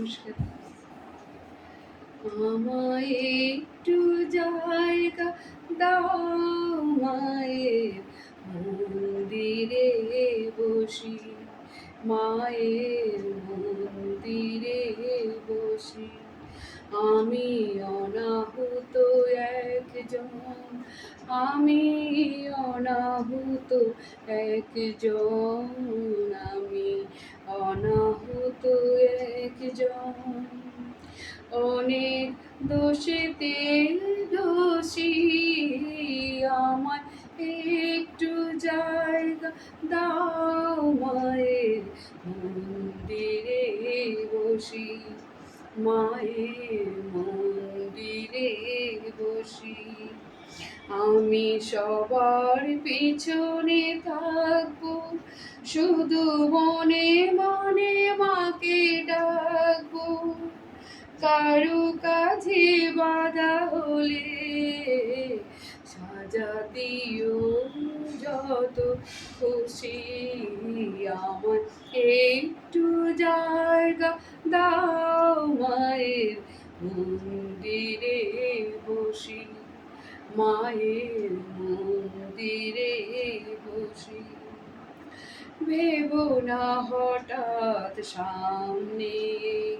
নমস্কার। আমায় একটু জায়গা দাও, মায়ের মন্দিরে বসি, মায়ের মন্দিরে বসি। আমি অনাহুত একজন, আমি অনাহুত একজন, আমি অনাহুত একজন। অনেক দোষেতে দোষী, আমায় একটু জায়গা দাও, মায়ের মন্দিরে বসি, মায়ের মন্দিরে বসি। আমি সবার পিছনে থাকবো, শুধু মনে মনে মাকে ডাকবো। কারো কাছে বাধা হলে সাজা দিও যত খুশি। আমার একটু জায়গা দাও, মায়ের মন্দিরে বসি, মায়ের মন্দিরে বসি। ভেবো না হঠাৎ সামনে